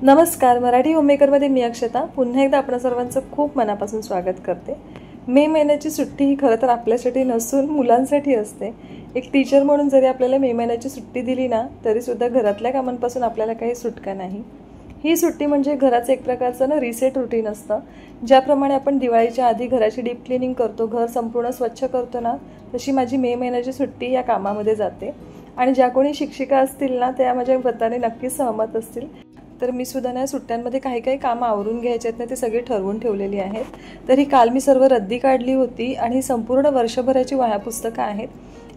नमस्कार, मराठी होममेकरमध्ये मी अक्षता पुन्हा एकदा आपणा सर्वांचं खूप मनापासून स्वागत करते। मे महिन्याची सुट्टी ही खरं तर आपल्यासाठी नसून मुलांसाठी असते। एक टीचर म्हणून जरी आपल्याला मे महिन्याची सुट्टी दिली ना तरी सुद्धा घरातल्या कामांपासून आपल्याला काही सुटका नाही। ही सुट्टी म्हणजे घराचं एक प्रकारचं ना रिसेट रूटीन असतं। ज्याप्रमाणे आपण दिवाळीच्या आधी घराची डीप क्लीनिंग करतो, घर संपूर्ण स्वच्छ करतो ना, तशी माझी मे महिन्याची सुट्टी या कामामध्ये जाते। आणि ज्या कोणी शिक्षिका असतील ना त्या माझ्या मताने नक्कीच सहमत असतील। तर मी सुद्धा ना सुट्ट्यांमध्ये काही कामं आवरून घ्यायचे आहेत ना ते सगळे ठरवून ठेवलेली आहेत। तरी काल मी सर्व रद्दी काढली होती आणि संपूर्ण वर्षभराची वह्या पुस्तकं आहेत।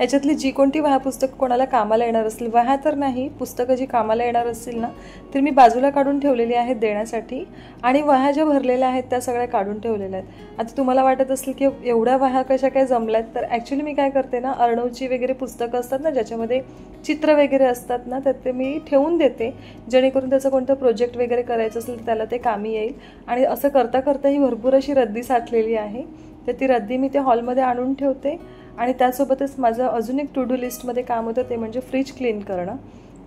याच्यातली जी कोणती वह्या पुस्तकं कोणाला कामाला येणार असतील, वह्या तर नाही, पुस्तकं जी कामाला येणार असतील ना तर मी बाजूला काढून ठेवलेली आहेत देण्यासाठी। आणि वह्या ज्या भरलेल्या आहेत त्या सगळ्या काढून ठेवलेल्या आहेत। आता तुम्हाला वाटत असेल की एवढ्या वह्या कशा काय जमल्यात, तर ॲक्च्युली मी काय करते ना, अर्णवची वगैरे पुस्तकं असतात ना ज्याच्यामध्ये चित्र वगैरे असतात ना, तर ते मी ठेवून देते जेणेकरून त्याचं कोणतं प्रोजेक्ट वगैरे करायचं असेल तर त्याला ते कामी येईल। आणि असं करता करता ही भरपूर अशी रद्दी साठलेली आहे, तर ती रद्दी मी ते हॉलमध्ये आणून ठेवते। आणि त्यासोबतच माझं अजून एक टू डू लिस्टमध्ये काम होतं ते म्हणजे फ्रीज क्लीन करणं।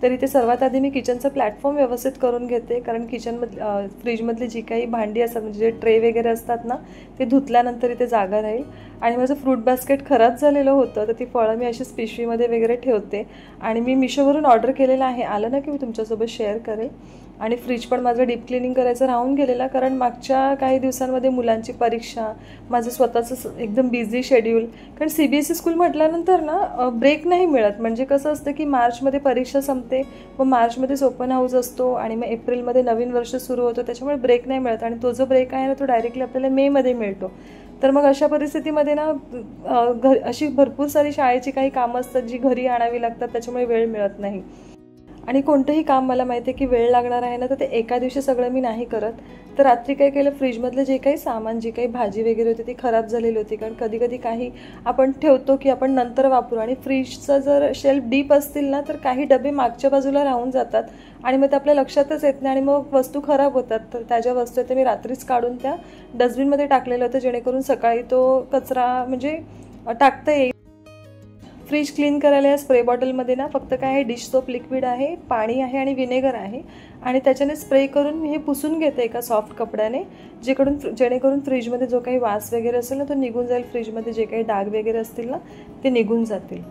तर इथे सर्वात आधी मी किचनचं प्लॅटफॉर्म व्यवस्थित करून घेते, कारण फ्रीजमधली जी काही भांडी असतात म्हणजे जे ट्रे वगैरे असतात ना ते धुतल्यानंतर इथे जागा राहील। आणि माझं फ्रूट बास्केट खराब झालेलं होतं तर ती फळं मी अशीच पिशवीमध्ये वगैरे ठेवते। आणि मी मिशोवरून ऑर्डर केलेलं आहे, आलं ना की मी तुमच्यासोबत शेअर करेल। आणि फ्रीज पण माझं डीप क्लिनिंग करायचं राहून गेलेलं, कारण मागच्या काही दिवसांमध्ये मुलांची परीक्षा, माझं स्वतःचं एकदम बिझी शेड्यूल, कारण CBSE स्कूल म्हटल्यानंतर ना ब्रेक नाही मिळत। म्हणजे कसं असतं की मार्चमध्ये परीक्षा संपते, मग मार्चमध्येच ओपन हाऊस असतो आणि मग एप्रिलमध्ये नवीन वर्ष सुरू होतं, त्याच्यामुळे ब्रेक नाही मिळत। आणि तो जो ब्रेक आहे ना तो डायरेक्टली आपल्याला मेमध्ये मिळतो। तर मग अशा परिस्थितीमध्ये ना अशी भरपूर सारी शाळेची काही कामं असतात जी घरी आणावी लागतात, त्याच्यामुळे वेळ मिळत नाही। आणि कोणतंही काम मला माहिती आहे की वेळ लागणार आहे ना तर ते एका दिवशी सगळं मी नाही करत। तर रात्री काय केलं, फ्रीजमधलं जे काही सामान, जी काही भाजी वगैरे होती ती खराब झालेली होती, कारण कधी कधी काही आपण ठेवतो की आपण नंतर वापरू, आणि फ्रीजचं जर शेल्फ डीप असतील ना तर काही डबे मागच्या बाजूला राहून जातात आणि मग ते आपल्या लक्षातच येत नाही आणि मग वस्तू खराब होतात। तर त्या ज्या वस्तू आहेत ते मी रात्रीच काढून त्या डस्टबिनमध्ये टाकलेलं होतं जेणेकरून सकाळी तो कचरा म्हणजे टाकता येईल। फ्रीज क्लीन करायला या स्प्रे बॉटलमध्ये ना फक्त काय आहे, डिश सोप लिक्विड आहे, पाणी आहे आणि विनेगर आहे। आणि त्याच्याने स्प्रे करून मी हे पुसून घेते एका सॉफ्ट कपड्याने, जेणेकरून फ्रीजमध्ये जो काही वास वगैरे असेल ना तो निघून जाईल, फ्रीजमध्ये जे काही डाग वगैरे असतील ना ते निघून जातील।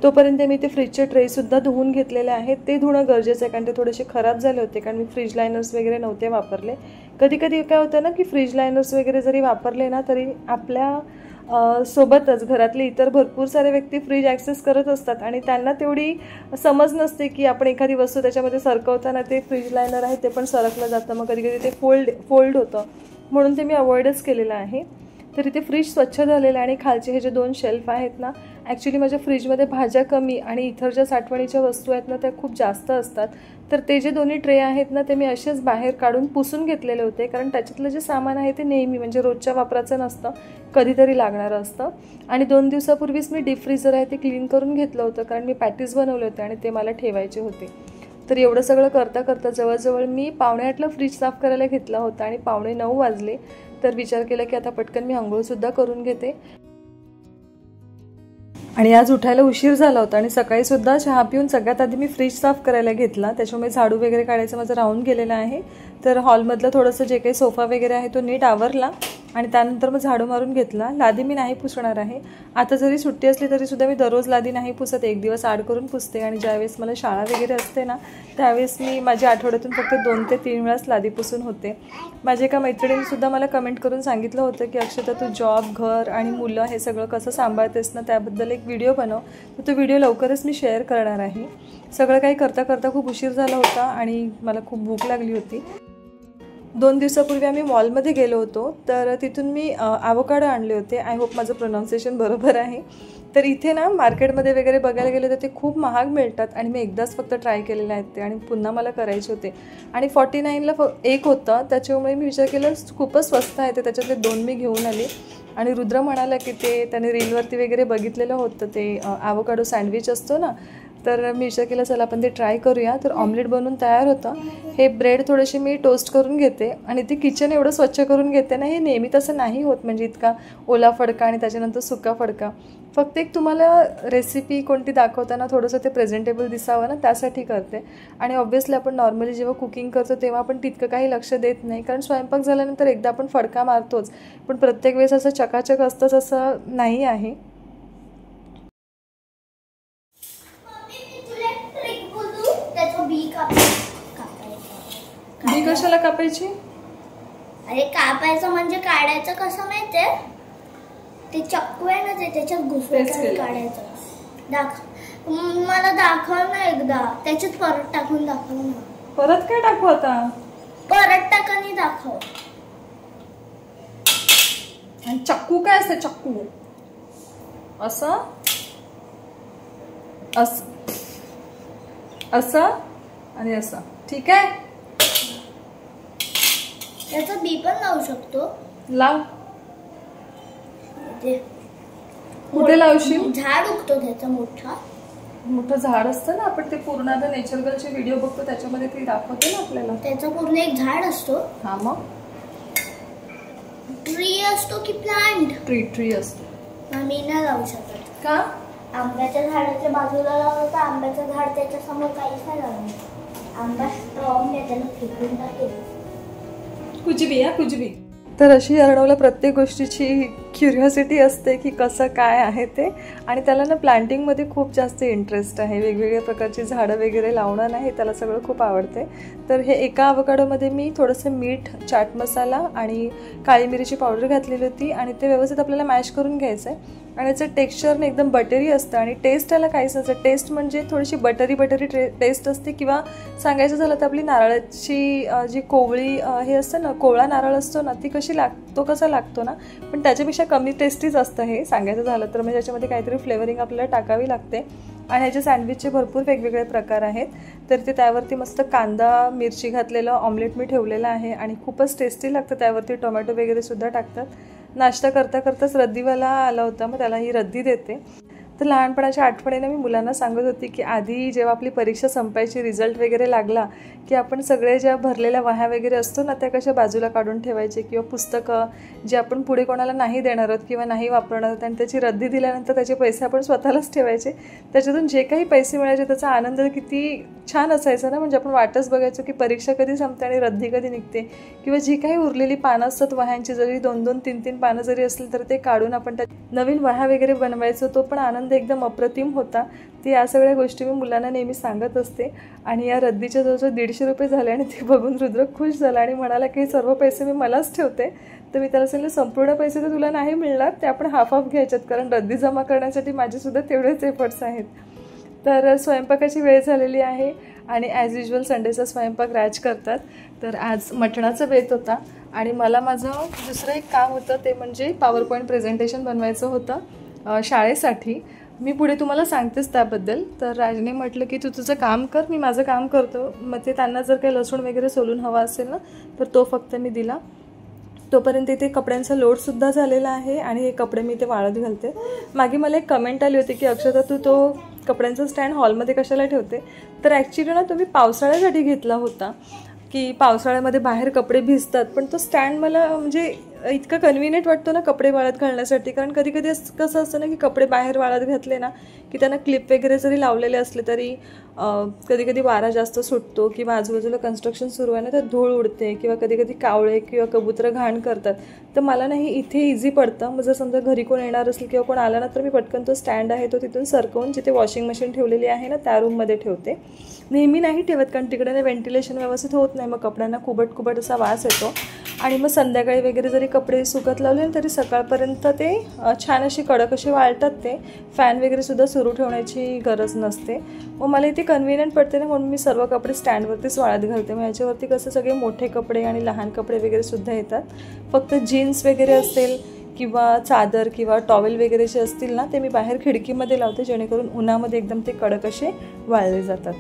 तोपर्यंत मी ते फ्रीजचे ट्रेसुद्धा धुवून घेतलेले आहेत। ते धुणं गरजेचं आहे, कारण ते थोडेसे खराब झाले होते, कारण मी फ्रीज लायनर्स वगैरे नव्हते वापरले। कधी कधी काय होतं ना की फ्रीज लायनर्स वगैरे जरी वापरले ना तरी आपल्या सोबतच घरातले इतर भरपूर सारे व्यक्ती फ्रीज ॲक्सेस करत असतात आणि त्यांना तेवढी समज नसते की आपण एखादी वस्तू त्याच्यामध्ये सरकवताना ते फ्रीज लायनर आहे ते पण सरकलं जातं, मग कधी कधी ते फोल्ड होतं, म्हणून ते मी अवॉइडच केलेलं आहे। तर इथे फ्रीज स्वच्छ झालेलं आहे आणि खालचे हे जे दोन शेल्फ आहेत ना, ॲक्च्युली माझ्या फ्रीजमध्ये भाज्या कमी आणि इतर ज्या साठवणीच्या वस्तू आहेत ना त्या खूप जास्त असतात। तर ते जे दोन्ही ट्रे आहेत ना ते मी असेच बाहेर काढून पुसून घेतलेले होते, कारण त्याच्यातलं जे सामान आहे ते नेहमी म्हणजे रोजच्या वापराचं नसतं, कधीतरी लागणारं असतं। आणि 2 दिवसापूर्वीच मी डीप फ्रीजर आहे ते क्लीन करून घेतलं होतं, कारण मी पॅटीस बनवले होते आणि ते मला ठेवायचे होते। तर एवढं सगळं करता करता जवळजवळ मी 7:45ला फ्रीज साफ करायला घेतला होता आणि 8:45 वाजले। तर विचार केला की आता पटकन मी आंघोळसुद्धा करून घेते। आणि आज उठायला उशीर झाला होता आणि सकाळीसुद्धा चहा पिऊन सगळ्यात आधी मी फ्रीज साफ करायला घेतला, त्याच्यामुळे झाडू वगैरे काढायचं माझं राहून गेलेलं आहे। तर हॉलमधलं थोडंसं जे काही सोफा वगैरे आहे तो नीट आवरला आणि त्यानंतर मग झाडू मारून घेतला। लादी मी नाही पुसणार आहे, आता जरी सुट्टी असली तरी सुद्धा मी दररोज लादी नाही पुसत, एक दिवस आड करून पुसते। आणि ज्यावेळेस मला शाळा वगैरे असते ना त्यावेळेस मी माझ्या आठवड्यातून फक्त 2 ते 3 वेळाच लादी पुसून होते। माझ्या एका मैत्रिणींनीसुद्धा मला कमेंट करून सांगितलं होतं की अक्षता तू जॉब, घर आणि मुलं हे सगळं कसं सांभाळतेस ना, त्याबद्दल एक व्हिडिओ बनव। तर तो व्हिडिओ लवकरच मी शेअर करणार आहे। सगळं काही करता करता खूप उशीर झाला होता आणि मला खूप भूक लागली होती। 2 दिवसापूर्वी आम्ही मॉलमध्ये गेलो होतो, तर तिथून मी ॲव्होकाडो आणले होते। आय होप माझं प्रोनाऊन्सिएशन बरोबर आहे। तर इथे ना मार्केटमध्ये वगैरे बघायला गेले तर ते खूप महाग मिळतात आणि मी एकदाच फक्त ट्राय केलेले आहेत ते, आणि पुन्हा मला करायचे होते। आणि 49ला एक होतं, त्याच्यामुळे मी विचार केला खूपच स्वस्त आहे ते, त्याच्यातले 2 मी घेऊन आले। आणि रुद्र म्हणाला की त्याने रीलवरती वगैरे बघितलेलं होतं ते ॲव्होकाडो सँडविच असतो ना, तर मी विचार केला चला आपण ते ट्राय करूया. तर ऑमलेट बनवून तयार होतं. हे ब्रेड थोडेसे मी टोस्ट करून घेते आणि ते किचन एवढं स्वच्छ करून घेते ना, हे नेहमी तसं नाही होत, म्हणजे इतका ओला फडका आणि त्याच्यानंतर सुका फडका. फक्त एक तुम्हाला रेसिपी कोणती दाखवताना थोडंसं ते प्रेझेंटेबल दिसावं ना, त्यासाठी करते. आणि ऑब्व्हियसली आपण नॉर्मली जेव्हा कुकिंग करतो तेव्हा आपण तितकं काही लक्ष देत नाही, कारण स्वयंपाक झाल्यानंतर एकदा आपण फडका मारतोच, पण प्रत्येक वेळेस असं चकाचक असतंच असं नाही आहे. बी कशाला कापायची? अरे कापायचं म्हणजे काढायचं कसं माहितीये, ते चक्कू आहे ना ते त्याच्यात घुसवून काढायचं. मला दाखव ना एकदा, त्याच्यात परत टाकून दाखव ना. परत काय टाकू आता? परत टाकानी दाखव. आणि चक्कू काय असतं? चक्कू असं असं असं आणि असं, ठीक आहे. याचा बी पण लावू शकतो. लाव. कुठे लावशील? झाड उगतो त्याचा मोठं झाड असतं ना, आपण ते पूर्ण आता नेचरगलचे व्हिडिओ बघतो त्याच्यामध्ये ते दाखवते ना आपल्याला. त्याचा पूर्ण एक झाड असतो. हा मग ट्री असतो की प्लांट? ट्री असतो. मी नाही लावू शकत. का? आंब्याच्या झाडाच्या बाजूला लावलं तर आंब्याचं झाड त्याच्या समोर काहीच नाही लावलं. आंबा स्ट्रॉंग आहे, त्याला फेकून टाकेल. कुजबी. तर अशी अर्णवला प्रत्येक गोष्टीची क्युरिओसिटी असते की कसं काय आहे ते, आणि त्याला ना प्लांटिंगमध्ये खूप जास्त इंटरेस्ट आहे. वेगवेगळ्या प्रकारची झाडं वगैरे लावणं नाही, त्याला सगळं खूप आवडते. तर हे एका अवकाडोमध्ये मी थोडंसं मीठ, चाट मसाला आणि काळी मिरीची पावडर घातलेली होती, आणि ते व्यवस्थित आपल्याला मॅश करून घ्यायचं आहे. आणि याचं टेक्स्चरने एकदम बटरी असतं, आणि टेस्ट त्याला काहीच नसतं. टेस्ट म्हणजे थोडीशी बटरी टेस्ट असते, किंवा सांगायचं झालं तर आपली नारळाची जी कोवळी हे असतं ना, कोवळा नारळ असतो ना, ती कसा लागतो ना, पण त्याच्यापेक्षा कमी टेस्टीच असतं हे सांगायचं झालं तर. म्हणजे याच्यामध्ये काहीतरी फ्लेवरिंग आपल्याला टाकावी लागते. आणि ह्याचे सँडविचचे भरपूर वेगवेगळे प्रकार आहेत. तर ते त्यावरती मस्त कांदा मिरची घातलेलं ऑमलेट मी ठेवलेलं आहे, आणि खूपच टेस्टी लागतं. त्यावरती टोमॅटो वगैरे सुद्धा टाकतात. नाश्ता करताच रद्दीवाला आला होता, मग त्याला ही रद्दी देते. तर लहानपणाच्या आठवणीने मी मुलांना सांगत होती की आधी जेव्हा आपली परीक्षा संपायची, रिझल्ट वगैरे लागला की आपण सगळे ज्या भरलेल्या वह्या वगैरे असतो ना, त्या कशा बाजूला काढून ठेवायचे, किंवा पुस्तकं जे आपण पुढे कोणाला नाही देणार आहोत किंवा नाही वापरणार आहोत, आणि त्याची रद्दी दिल्यानंतर त्याचे पैसे आपण स्वतःलाच ठेवायचे. त्याच्यातून जे काही पैसे मिळायचे त्याचा आनंद किती छान असायचा ना. म्हणजे आपण वाटच बघायचो की परीक्षा कधी संपते आणि रद्दी कधी निघते, किंवा जी काही उरलेली पानं असतात वह्यांची, जरी 2-2, 3-3 पानं जरी असली तर ते काढून आपण त्या नवीन वह्या वगैरे बनवायचो. तो पण आनंद एकदम अप्रतिम होता. ती या सगळ्या गोष्टी मी मुलांना नेहमी सांगत असते. आणि या रद्दीचे जवळजवळ 150 रुपये झाले, आणि ते बघून रुद्र खुश झाला आणि म्हणाला की सर्व पैसे मी मलाच ठेवते. तर मी त्याला सांगितलं संपूर्ण पैसे तर तुला नाही मिळणार, ते आपण हाफ घ्यायच्यात, कारण रद्दी जमा करण्यासाठी माझेसुद्धा तेवढेच एफर्ट्स आहेत. तर स्वयंपाकाची वेळ झालेली आहे, आणि ॲज युजल संडेचा स्वयंपाक राज करतात. तर आज मटणाचा बेत होता, आणि मला माझं दुसरं एक काम होतं, ते म्हणजे पॉवर पॉईंट प्रेझेंटेशन बनवायचं होतं शाळेसाठी. मी पुढे तुम्हाला सांगतेच त्याबद्दल. तर राजने म्हटलं की तू तुझं काम कर, मी माझं काम करतो. मग ते त्यांना जर काही लसूण वगैरे सोलून हवा असेल ना, तर तो फक्त मी दिला. तोपर्यंत इथे कपड्यांचा लोडसुद्धा झालेला आहे, आणि हे कपडे मी इथे वाळत घालते. मागे मला एक कमेंट आली होती की अक्षता तू तो कपड्यांचा स्टँड हॉलमध्ये कशाला ठेवते. तर ॲक्च्युली ना तो मी पावसाळ्यासाठी घेतला होता, की पावसाळ्यामध्ये बाहेर कपडे भिजतात, पण तो स्टँड मला म्हणजे इतका कन्व्हिनियंट वाटतो ना कपडे वाळत घालण्यासाठी. कारण कधी कधी कसं असतं ना की कपडे बाहेर वाळत घातले ना की त्यांना क्लिप वगैरे जरी लावलेले असले तरी कधी कधी वारा जास्त सुटतो, किंवा आजूबाजूला कन्स्ट्रक्शन सुरू आहे ना तर धूळ उडते, किंवा कधी कधी कावळे किंवा कबूतर घाण करतात. तर मला नाही इथे इझी पडतं. मग जर समजा घरी कोण येणार असेल किंवा कोण आला ना, तर मी पटकन तो स्टँड आहे तो तिथून सरकवून जिथे वॉशिंग मशीन ठेवलेली आहे ना त्या रूममध्ये ठेवते. नेहमी नाही ठेवत, कारण तिकडे व्हेंटिलेशन व्यवस्थित होत नाही, मग कपड्यांना कुबट असा वास येतो. आणि मग संध्याकाळी वगैरे जरी कपडे सुकत लावले तरी सकाळपर्यंत ते छान अशी कडक असे वाळतात. ते फॅन वगैरे सुद्धा सुरू ठेवण्याची गरज नसते. मग मला इथे कन्व्हिनियंट पडते ना, म्हणून मी सर्व कपडे स्टँडवरतीच वाळत घालते. मग याच्यावरती कसं सगळे मोठे कपडे आणि लहान कपडे वगैरे सुद्धा येतात. फक्त जीन्स वगैरे असेल किंवा चादर किंवा टॉवेल वगैरे जे असतील ना ते मी बाहेर खिडकीमध्ये लावते, जेणेकरून उन्हामध्ये एकदम ते कडक असे वाळले जातात.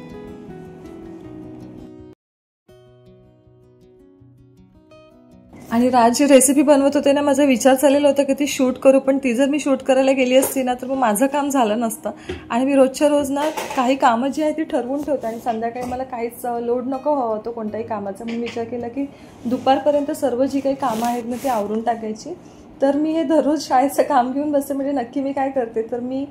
आणि राज जी रेसिपी बनवत होते ना, माझा विचार चाललेला होता की ती शूट करू, पण ती जर मी शूट करायला गेली असती ना तर मग माझं काम झालं नसतं. आणि मी रोजच्या रोज ना काही कामं जी आहे ती ठरवून ठेवते आणि संध्याकाळी मला काहीच लोड नको हवा होतो कोणत्याही कामाचा. मी विचार केला की दुपारपर्यंत सर्व जी काही कामं आहेत ना ती आवरून टाकायची. तर मी हे दररोज शाळेचं काम घेऊन बसते. म्हणजे नक्की मी काय करते तर मी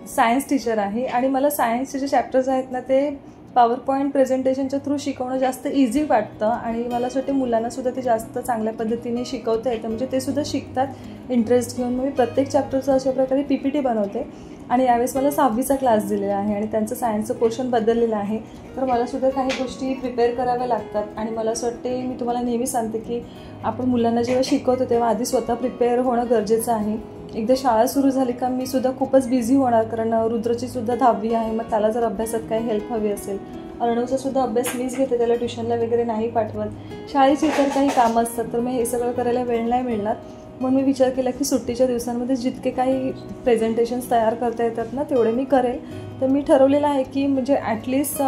सायन्स टीचर आहे आणि मला सायन्सचे जे चॅप्टर्स आहेत ना ते पॉवरपॉईंट प्रेझेंटेशनच्या थ्रू शिकवणं जास्त इझी वाटतं आणि मला असं वाटतं मुलांनासुद्धा ते जास्त चांगल्या पद्धतीने शिकवता येतं. म्हणजे ते सुद्धा शिकतात इंटरेस्ट घेऊन. मग मी प्रत्येक चॅप्टरचं अशा प्रकारे PPT बनवते. आणि यावेळेस मला 6वीचा क्लास दिलेला आहे आणि त्यांचं सायन्सचं पोर्शन बदललेलं आहे. तर मलासुद्धा काही गोष्टी प्रिपेअर कराव्या लागतात आणि मला असं वाटते, मी तुम्हाला नेहमी सांगते की आपण मुलांना जेव्हा शिकवतो तेव्हा आधी स्वतः प्रिपेअर होणं गरजेचं आहे. एकदा शाळा सुरू झाली का मी सुद्धा खूपच बिझी होणार, कारण रुद्रची सुद्धा 10वी आहे. मग त्याला जर अभ्यासात काही हेल्प हवी असेल, अर्णवचा सुद्धा अभ्यास मीच घेते, त्याला ट्युशनला वगैरे नाही पाठवत. शाळेची इतर काही कामं असतात तर मग हे सगळं करायला वेळ नाही मिळणार. म्हणून मी विचार केला की सुट्टीच्या दिवसांमध्ये जितके काही प्रेझेंटेशन्स तयार करता येतात ना तेवढे मी करेल. तर मी ठरवलेलं आहे की म्हणजे ॲटलिस्ट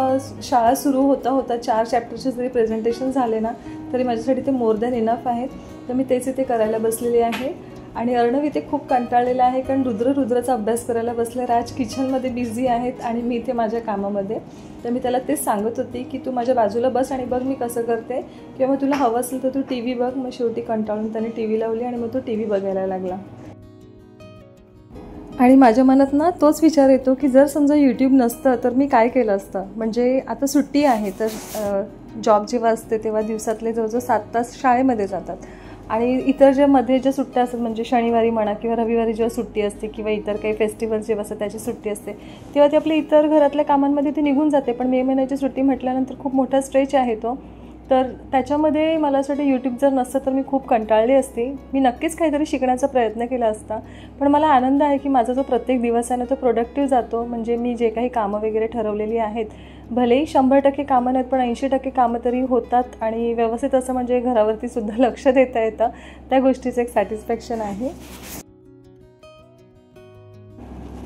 शाळा सुरू होता 4 चॅप्टरचे जरी प्रेझेंटेशन झाले ना तरी माझ्यासाठी ते मोर दॅन इनफ आहेत. तर मी तेच इथे करायला बसलेली आहे. आणि अर्णव इथे खूप कंटाळलेला आहे कारण रुद्राचा अभ्यास करायला बसले. राज किचनमध्ये बिझी आहेत आणि मी इथे माझ्या कामामध्ये. तर मी त्याला तेच सांगत होती की तू माझ्या बाजूला बस आणि बघ मी कसं करते, किंवा मग तुला हवं असेल तर तू TV बघ. मग शेवटी कंटाळून त्याने TV लावली आणि मग तो TV बघायला लागला. आणि माझ्या मनात ना तोच विचार येतो की जर समजा YouTube नसतं तर मी काय केलं असतं. म्हणजे आता सुट्टी आहे तर जॉब जेव्हा असते तेव्हा दिवसातले जवळजवळ 7 तास शाळेमध्ये जातात आणि इतर ज्या सुट्ट्या असतात म्हणजे शनिवारी म्हणा किंवा रविवारी जेव्हा सुट्टी असते किंवा इतर काही फेस्टिवल्स जेव्हा असतात त्याची सुट्टी असते तेव्हा ती आपल्या इतर घरातल्या कामांमध्ये ती निघून जाते. पण मे महिन्याची सुट्टी म्हटल्यानंतर खूप मोठा स्ट्रेच आहे तो. तर त्याच्यामध्ये मला असं वाटतं YouTube जर नसतं तर मी खूप कंटाळली असती. मी नक्कीच काहीतरी शिकण्याचा प्रयत्न केला असता. पण मला आनंद आहे की माझा जो प्रत्येक दिवस आहे ना तो प्रोडक्टिव्ह जातो. म्हणजे मी जे काही कामं वगैरे ठरवलेली आहेत, भलेही 100% कामं नाहीत पण 80% कामं तरी होतात आणि व्यवस्थित असं म्हणजे घरावरती सुद्धा लक्ष देता येतं. त्या गोष्टीचं एक सॅटिस्फॅक्शन आहे.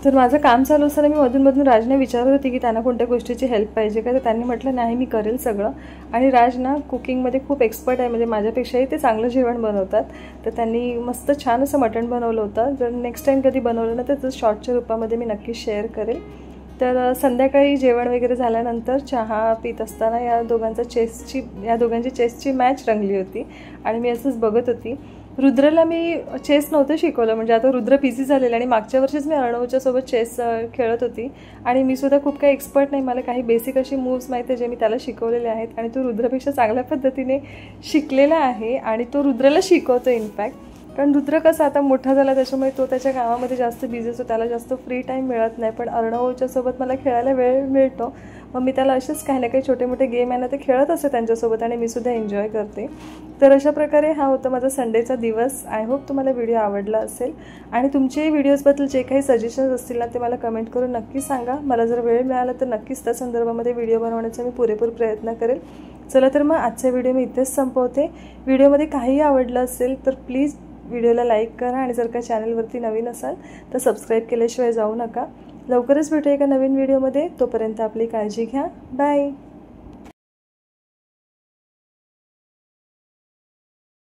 तर माझं काम चालू असताना मी मधून राजने विचारत होती की त्यांना कोणत्या गोष्टीची हेल्प पाहिजे का. तर त्यांनी म्हटलं नाही मी करेल सगळं. आणि राज ना कुकिंगमध्ये खूप एक्सपर्ट आहे. म्हणजे माझ्यापेक्षाही ते चांगलं जेवण बनवतात. तर त्यांनी मस्त छान असं मटण बनवलं होतं. जर नेक्स्ट टाईम कधी बनवलं ना तर शॉर्टच्या रूपामध्ये मी नक्की शेअर करेल. तर संध्याकाळी जेवण वगैरे झाल्यानंतर चहा पीत असताना या दोघांची चेसची मॅच रंगली होती आणि मी असंच बघत होती. रुद्रला मी चेस नव्हतं शिकवलं. म्हणजे आता रुद्र बिझी झालेला आणि मागच्या वर्षीच मी अर्णवच्या सोबत चेस खेळत होती आणि मी सुद्धा खूप काही एक्सपर्ट नाही. मला काही बेसिक अशी मूव्स माहिती आहे जे मी त्याला शिकवलेले आहेत आणि तो रुद्रपेक्षा चांगल्या पद्धतीने शिकलेला आहे आणि तो रुद्रला शिकवतो इनफॅक्ट. कारण रुद्र कसं आता मोठा झाला त्याच्यामुळे तो त्याच्या कामामध्ये जास्त बिझी असतो, त्याला जास्त फ्री टाईम मिळत नाही. पण अर्णवच्यासोबत मला खेळायला वेळ मिळतो. मग मी त्याला असेच काही ना काही छोटे मोठे गेम आहे ना ते खेळत असते त्यांच्यासोबत आणि मी सुद्धा एन्जॉय करते. तर अशा प्रकारे हा होता माझा संडेचा दिवस. आय होप तुम्हाला व्हिडिओ आवडला असेल आणि तुमचे व्हिडिओजबद्दल जे काही सजेशन्स असतील ना ते मला कमेंट करून नक्की सांगा. मला जर वेळ मिळाला तर नक्कीच त्या संदर्भामध्ये व्हिडिओ बनवण्याचा मी पुरेपूर प्रयत्न करेल. चला तर मग आजचा व्हिडिओ मी इथेच संपवते. व्हिडिओमध्ये काहीही आवडलं असेल तर प्लीज व्हिडिओला लाईक करा आणि जर का चॅनलवरती नवीन असाल तर सबस्क्राईब केल्याशिवाय जाऊ नका. लवकरच भेटूया एका नवीन व्हिडिओमध्ये. तोपर्यंत आपली काळजी घ्या. बाय.